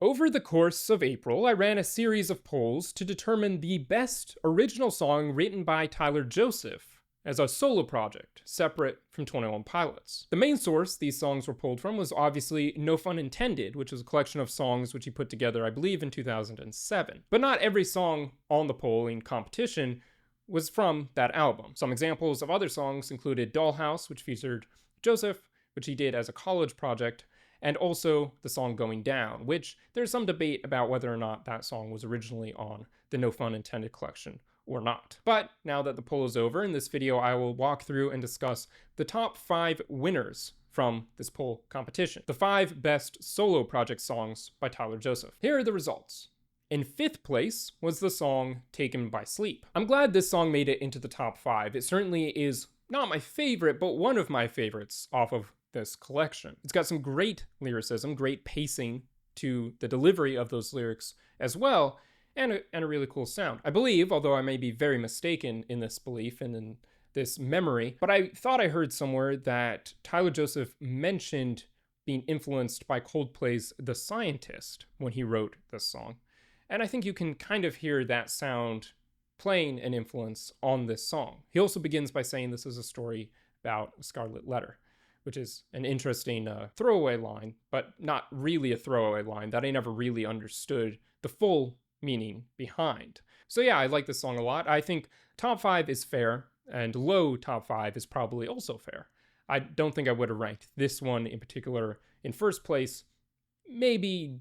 Over the course of April, I ran a series of polls to determine the best original song written by Tyler Joseph as a solo project, separate from 21 Pilots. The main source these songs were pulled from was obviously No Fun Intended, which was a collection of songs which he put together, I believe, in 2007. But not every song on the polling competition was from that album. Some examples of other songs included Dollhouse, which featured Joseph, which he did as a college project, and also the song Going Down, which there's some debate about whether or not that song was originally on the No Fun Intended collection or not. But now that the poll is over, in this video I will walk through and discuss the top 5 winners from this poll competition. The 5 best solo project songs by Tyler Joseph. Here are the results. In 5th place was the song Taken by Sleep. I'm glad this song made it into the top 5. It certainly is not my favorite, but one of my favorites off of this collection. It's got some great lyricism, great pacing to the delivery of those lyrics as well, and a really cool sound. I believe, although I may be very mistaken in this belief and in this memory, but I thought I heard somewhere that Tyler Joseph mentioned being influenced by Coldplay's The Scientist when he wrote this song. And I think you can kind of hear that sound playing an influence on this song. He also begins by saying this is a story about a scarlet letter, which is an interesting throwaway line, but not really a throwaway line that I never really understood the full meaning behind. So yeah, I like this song a lot. I think top 5 is fair, and low top 5 is probably also fair. I don't think I would have ranked this one in particular in first place. Maybe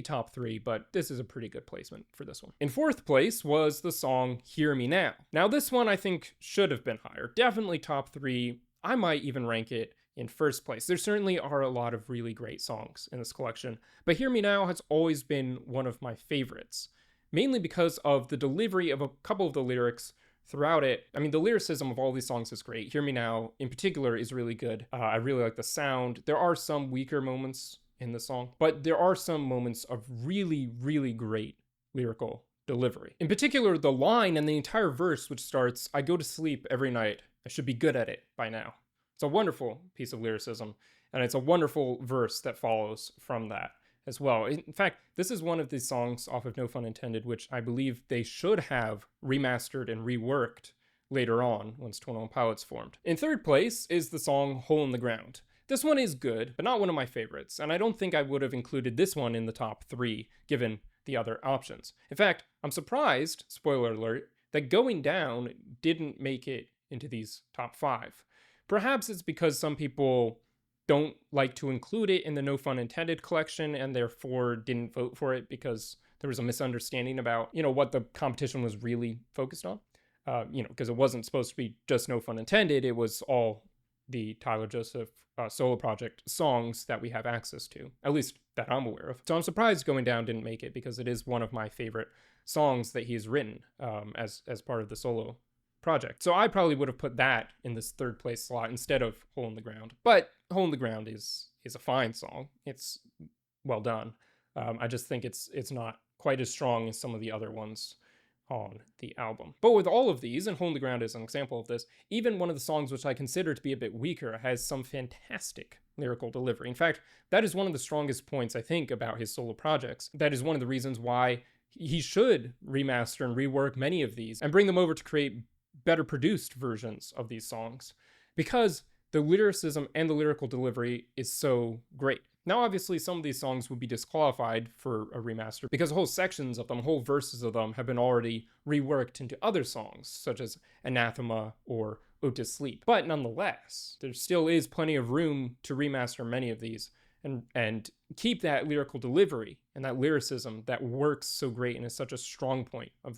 top 3, but this is a pretty good placement for this one. In 4th place was the song Hear Me Now. Now this one I think should have been higher. Definitely top 3. I might even rank it in first place. There certainly are a lot of really great songs in this collection, but Hear Me Now has always been one of my favorites, mainly because of the delivery of a couple of the lyrics throughout it. I mean, the lyricism of all these songs is great. Hear Me Now, in particular, is really good. I really like the sound. There are some weaker moments in the song, but there are some moments of really, really great lyrical delivery. In particular, the line and the entire verse, which starts, "I go to sleep every night. I should be good at it by now." It's a wonderful piece of lyricism, and it's a wonderful verse that follows from that as well. In fact, this is one of these songs off of No Fun Intended, which I believe they should have remastered and reworked later on once 21 Pilots formed. In 3rd place is the song Hole in the Ground. This one is good, but not one of my favorites, and I don't think I would have included this one in the top 3, given the other options. In fact, I'm surprised, spoiler alert, that Going Down didn't make it into these top 5. Perhaps it's because some people don't like to include it in the No Fun Intended collection and therefore didn't vote for it because there was a misunderstanding about, what the competition was really focused on. Because it wasn't supposed to be just No Fun Intended, it was all the Tyler Joseph solo project songs that we have access to, at least that I'm aware of. So I'm surprised Going Down didn't make it because it is one of my favorite songs that he's written as part of the solo project. So I probably would have put that in this 3rd place slot instead of Hole in the Ground. But Hole in the Ground is a fine song. It's well done. I just think it's not quite as strong as some of the other ones on the album. But with all of these, and Hole in the Ground is an example of this, even one of the songs which I consider to be a bit weaker has some fantastic lyrical delivery. In fact, that is one of the strongest points I think about his solo projects. That is one of the reasons why he should remaster and rework many of these and bring them over to create better produced versions of these songs, because the lyricism and the lyrical delivery is so great. Now, obviously, some of these songs would be disqualified for a remaster because whole sections of them, whole verses of them have been already reworked into other songs, such as Anathema or Ode to Sleep. But nonetheless, there still is plenty of room to remaster many of these and keep that lyrical delivery and that lyricism that works so great and is such a strong point of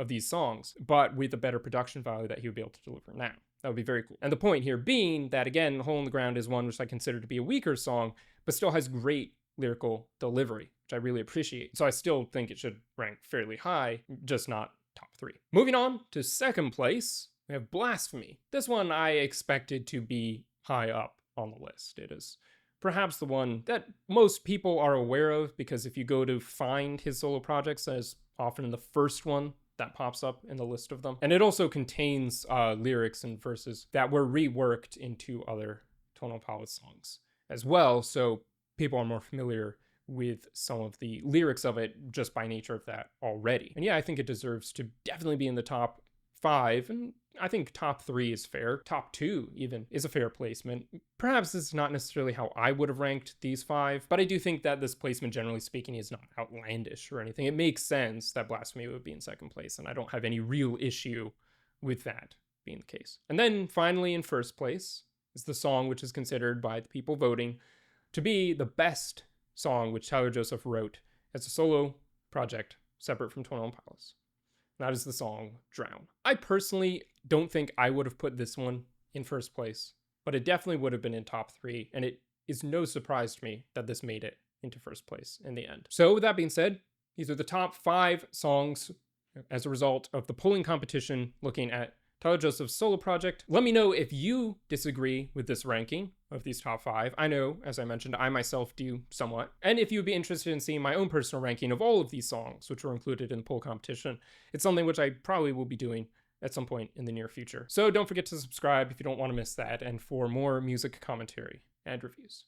these songs, but with a better production value that he would be able to deliver now. That would be very cool. And the point here being that, again, Hole in the Ground is one which I consider to be a weaker song, but still has great lyrical delivery, which I really appreciate. So I still think it should rank fairly high, just not top 3. Moving on to 2nd place, we have Blasphemy. This one I expected to be high up on the list. It is perhaps the one that most people are aware of, because if you go to find his solo projects, that is often the first one that pops up in the list of them. And it also contains lyrics and verses that were reworked into other 21 Pilots songs as well, so people are more familiar with some of the lyrics of it just by nature of that already. And yeah, I think it deserves to definitely be in the top 5, and I think top 3 is fair. Top 2 even is a fair placement. Perhaps this is not necessarily how I would have ranked these 5, but I do think that this placement, generally speaking, is not outlandish or anything. It makes sense that Blasphemy would be in second place, and I don't have any real issue with that being the case. And then finally, in first place is the song which is considered by the people voting to be the best song which Tyler Joseph wrote as a solo project separate from 21 Pilots. That is the song Drown. I personally don't think I would have put this one in first place, but it definitely would have been in top 3, and it is no surprise to me that this made it into first place in the end. So with that being said, these are the top 5 songs as a result of the polling competition looking at Tyler Joseph's solo project. Let me know if you disagree with this ranking of these top 5. I know, as I mentioned, I myself do somewhat. And if you'd be interested in seeing my own personal ranking of all of these songs, which were included in the poll competition, it's something which I probably will be doing at some point in the near future. So don't forget to subscribe if you don't want to miss that, and for more music commentary and reviews.